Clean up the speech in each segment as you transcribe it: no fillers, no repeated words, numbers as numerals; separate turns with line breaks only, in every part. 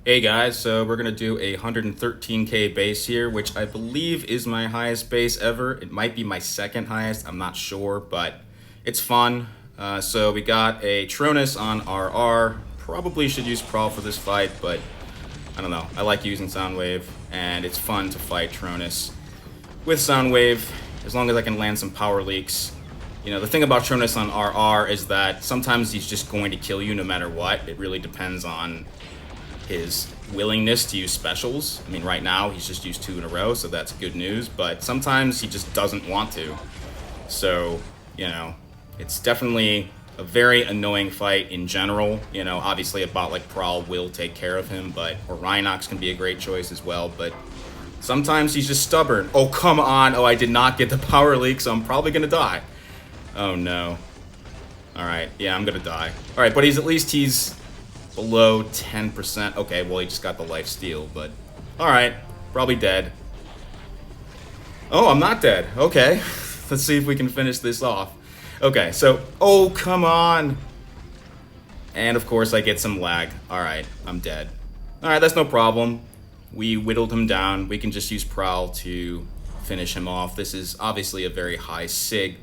Hey guys, so we're gonna do a 113k base here, which I believe is my highest base ever. It might be my second highest, I'm not sure, but it's fun. So we got a Tronus on RR. Probably should use Prawl for this fight, but I don't know. I like using Soundwave, and it's fun to fight Tronus with Soundwave, as long as I can land some power leaks. You know, the thing about Tronus on RR is that sometimes he's just going to kill you no matter what. It really depends on his willingness to use specials. I mean, right now he's just used 2 in a row, so that's good news, but sometimes he just doesn't want to. So, you know, it's definitely a very annoying fight in general. You know, obviously a bot like Prawl will take care of him, or Rhinox can be a great choice as well, but sometimes he's just stubborn. Oh, come on. Oh, I did not get the power leak, so I'm probably gonna die. Oh no. Alright, yeah, I'm gonna die. Alright, but he's below 10%. Okay, well, he just got the life steal, but alright, probably dead. Oh, I'm not dead. Okay, let's see if we can finish this off. Okay, so, oh, come on. And of course, I get some lag. Alright, I'm dead. Alright, that's no problem. We whittled him down. We can just use Prowl to finish him off. This is obviously a very high Sig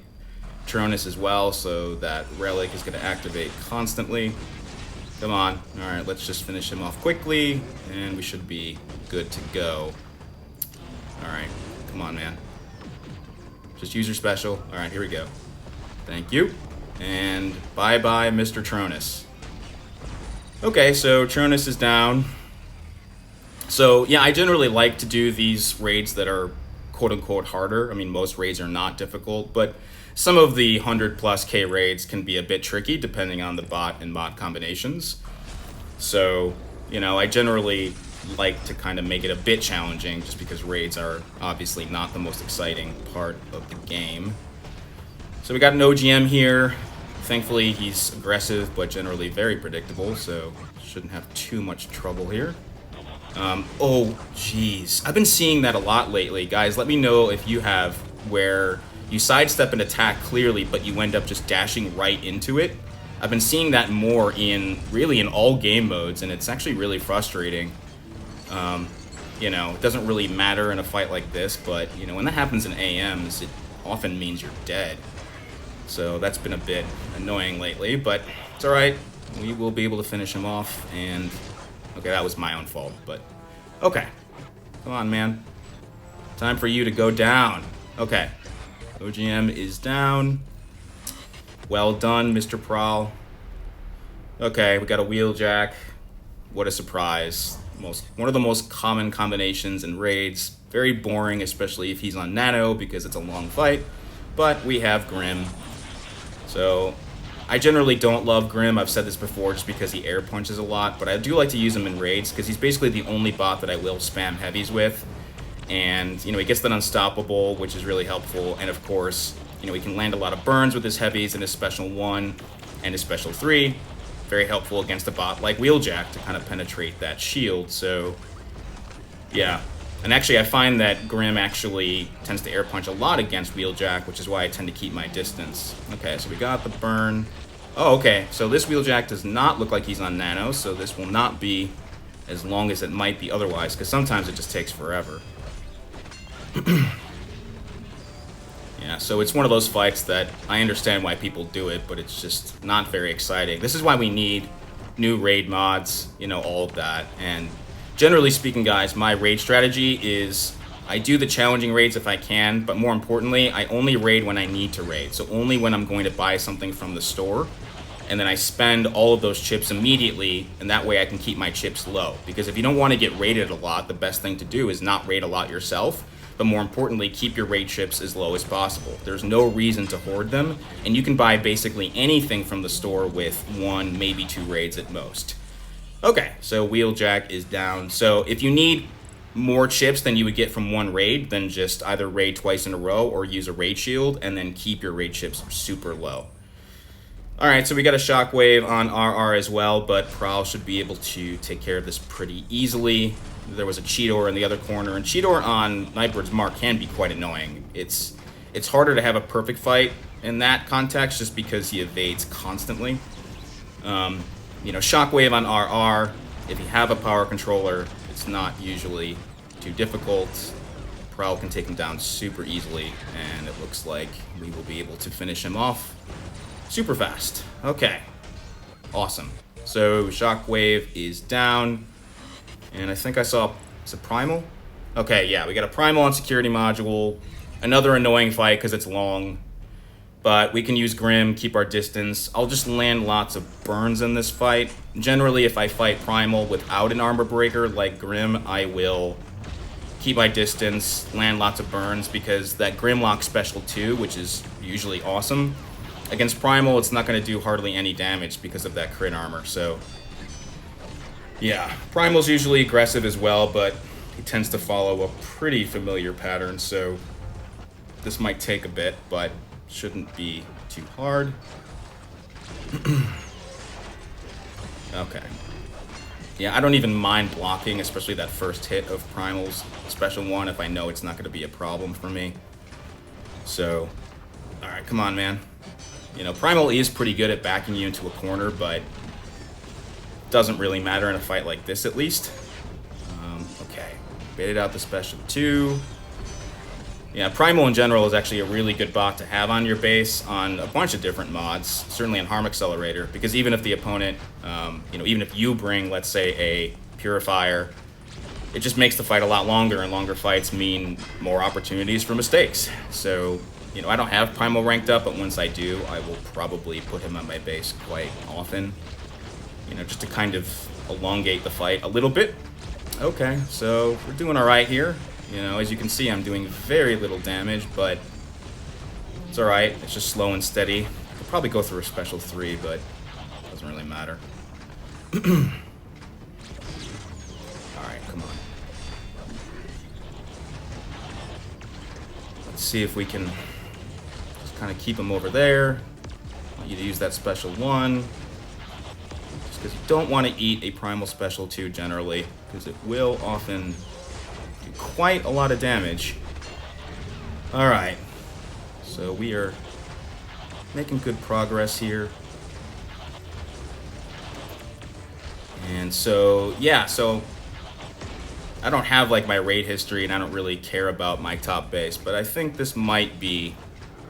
Tronus as well, so that Relic is going to activate constantly. Come on. Alright, let's just finish him off quickly, and we should be good to go. Alright, come on, man. Just use your special. Alright, here we go. Thank you. And bye-bye, Mr. Tronus. Okay, so Tronus is down. So, yeah, I generally like to do these raids that are quote-unquote harder. I mean, most raids are not difficult, but some of the 100+ K raids can be a bit tricky depending on the bot and bot combinations. So, you know, I generally like to kind of make it a bit challenging just because raids are obviously not the most exciting part of the game. So we got an OGM here. Thankfully, he's aggressive, but generally very predictable, so shouldn't have too much trouble here. Oh, jeez. I've been seeing that a lot lately. Guys, let me know if you have, where you sidestep an attack clearly, but you end up just dashing right into it. I've been seeing that more really in all game modes, and it's actually really frustrating. You know, it doesn't really matter in a fight like this, but, you know, when that happens in AMs, it often means you're dead. So that's been a bit annoying lately, but it's alright. We will be able to finish him off, and okay, that was my own fault, but okay. Come on, man. Time for you to go down. Okay. OGM is down. Well done, Mr. Prawl. Okay, we got a Wheeljack. What a surprise. One of the most common combinations in raids. Very boring, especially if he's on Nano, because it's a long fight. But we have Grim. So, I generally don't love Grim. I've said this before just because he air punches a lot, but I do like to use him in raids because he's basically the only bot that I will spam heavies with. And, you know, he gets that unstoppable, which is really helpful. And of course, you know, he can land a lot of burns with his heavies and his special 1 and his special 3. Very helpful against a bot like Wheeljack to kind of penetrate that shield. So, yeah. And actually, I find that Grim actually tends to air punch a lot against Wheeljack, which is why I tend to keep my distance. Okay, so we got the burn. Oh, okay, so this Wheeljack does not look like he's on Nano, so this will not be as long as it might be otherwise, because sometimes it just takes forever. Yeah, so it's one of those fights that I understand why people do it, but it's just not very exciting. This is why we need new raid mods, you know, all of that. And generally speaking, guys, my raid strategy is I do the challenging raids if I can, but more importantly, I only raid when I need to raid. So only when I'm going to buy something from the store, and then I spend all of those chips immediately, and that way I can keep my chips low. Because if you don't want to get raided a lot, the best thing to do is not raid a lot yourself, but more importantly, keep your raid chips as low as possible. There's no reason to hoard them, and you can buy basically anything from the store with 1, maybe 2 raids at most. Okay, so Wheeljack is down. So if you need more chips than you would get from 1 raid, then just either raid twice in a row or use a raid shield, and then keep your raid chips super low. Alright, so we got a Shockwave on RR as well, but Prowl should be able to take care of this pretty easily. There was a Cheetor in the other corner, and Cheetor on Nightbird's Mark can be quite annoying. It's harder to have a perfect fight in that context just because he evades constantly. You know, Shockwave on RR If you have a power controller, it's not usually too difficult. Prowl can take him down super easily, and it looks like we will be able to finish him off super fast. Okay, awesome. So Shockwave is down, and I think I saw, is it Primal? Okay, yeah, we got a Primal on security module. Another annoying fight because it's long, but we can use Grim, keep our distance. I'll just land lots of burns in this fight. Generally, if I fight Primal without an armor breaker like Grim, I will keep my distance, land lots of burns, because that Grimlock special too, which is usually awesome. Against Primal, it's not going to do hardly any damage because of that crit armor, so yeah. Primal's usually aggressive as well, but he tends to follow a pretty familiar pattern, so this might take a bit, but shouldn't be too hard. Okay. Yeah, I don't even mind blocking, especially that first hit of Primal's special one, if I know it's not going to be a problem for me. So, alright, come on, man. You know, Primal is pretty good at backing you into a corner, but doesn't really matter in a fight like this, at least. Okay, baited out the special 2. Yeah, Primal in general is actually a really good bot to have on your base on a bunch of different mods, certainly on Harm Accelerator, because even if the opponent, even if you bring, let's say, a Purifier, it just makes the fight a lot longer, and longer fights mean more opportunities for mistakes. So, I don't have Primal ranked up, but once I do, I will probably put him on my base quite often, just to kind of elongate the fight a little bit. Okay, so we're doing all right here. As you can see, I'm doing very little damage, but it's alright. It's just slow and steady. I could probably go through a special 3, but it doesn't really matter. Alright, come on. Let's see if we can just kind of keep him over there. I want you to use that special 1. Just because you don't want to eat a Primal special 2 generally, because it will often quite a lot of damage. Alright, so we are making good progress here. And so, yeah, so I don't have like my raid history, and I don't really care about my top base, but I think this might be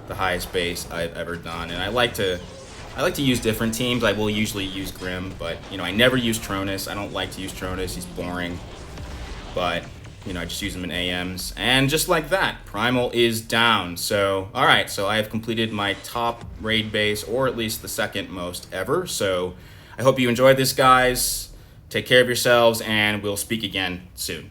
the highest base I've ever done. And I like to use different teams. I will usually use Grim, but I never use Tronus. I don't like to use Tronus. He's boring. But I just use them in AMs. And just like that, Primal is down. So, alright, so I have completed my top raid base, or at least the second most ever. So, I hope you enjoyed this, guys. Take care of yourselves, and we'll speak again soon.